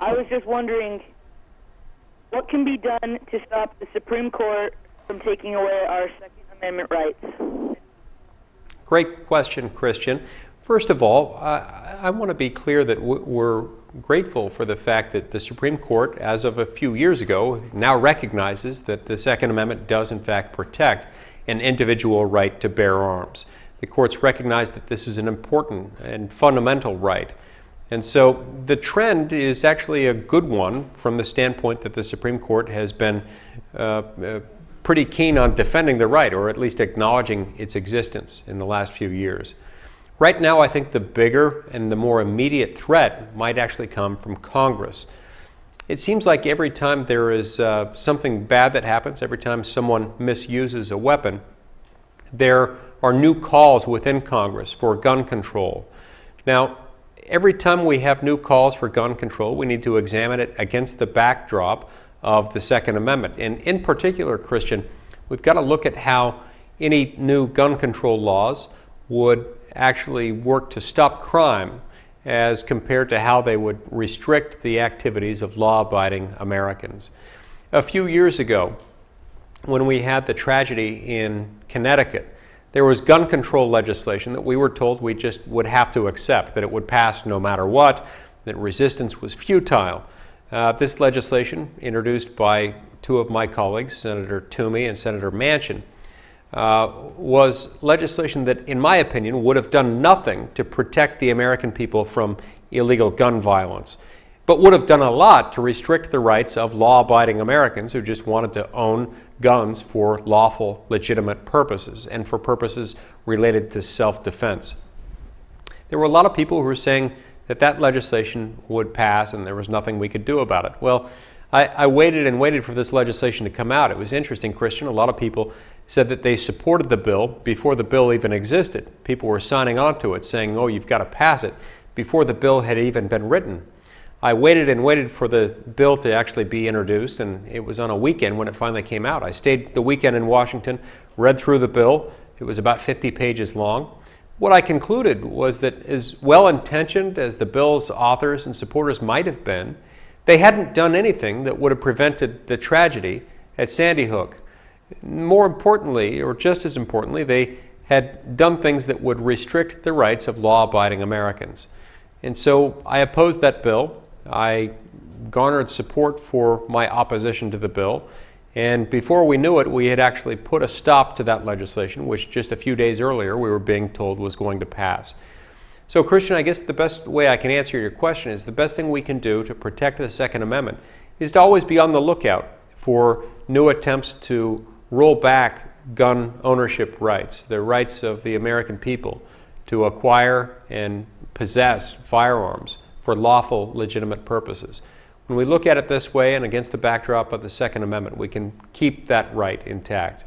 I was just wondering what can be done to stop the Supreme Court from taking away our Second Amendment rights? Great question, Christian. First of all, I want to be clear that we're grateful for the fact that the Supreme Court, as of a few years ago, now recognizes that the Second Amendment does in fact protect an individual right to bear arms. The courts recognize that this is an important and fundamental right. And so the trend is actually a good one from the standpoint that the Supreme Court has been pretty keen on defending the right, or at least acknowledging its existence in the last few years. Right now, I think the bigger and the more immediate threat might actually come from Congress. It seems like every time there is something bad that happens, every time someone misuses a weapon, there are new calls within Congress for gun control. Now, every time we have new calls for gun control, we need to examine it against the backdrop of the Second Amendment. And in particular, Christian, we've got to look at how any new gun control laws would actually work to stop crime as compared to how they would restrict the activities of law-abiding Americans. A few years ago, when we had the tragedy in Connecticut, there was gun control legislation that we were told we just would have to accept, that it would pass no matter what, that resistance was futile. This legislation, introduced by two of my colleagues, Senator Toomey and Senator Manchin, was legislation that, in my opinion, would have done nothing to protect the American people from illegal gun violence, but would have done a lot to restrict the rights of law-abiding Americans who just wanted to own guns for lawful, legitimate purposes and for purposes related to self-defense. There were a lot of people who were saying that that legislation would pass and there was nothing we could do about it. Well, I waited and waited for this legislation to come out. It was interesting, Christian. A lot of people said that they supported the bill before the bill even existed. People were signing on to it, saying, oh, you've got to pass it, before the bill had even been written. I waited and waited for the bill to actually be introduced, and it was on a weekend when it finally came out. I stayed the weekend in Washington, read through the bill. It was about 50 pages long. What I concluded was that, as well-intentioned as the bill's authors and supporters might have been, they hadn't done anything that would have prevented the tragedy at Sandy Hook. More importantly, or just as importantly, they had done things that would restrict the rights of law-abiding Americans. And so I opposed that bill. I garnered support for my opposition to the bill. And before we knew it, we had actually put a stop to that legislation, which just a few days earlier we were being told was going to pass. So, Christian, I guess the best way I can answer your question is the best thing we can do to protect the Second Amendment is to always be on the lookout for new attempts to roll back gun ownership rights, the rights of the American people to acquire and possess firearms for lawful, legitimate purposes. When we look at it this way and against the backdrop of the Second Amendment, we can keep that right intact.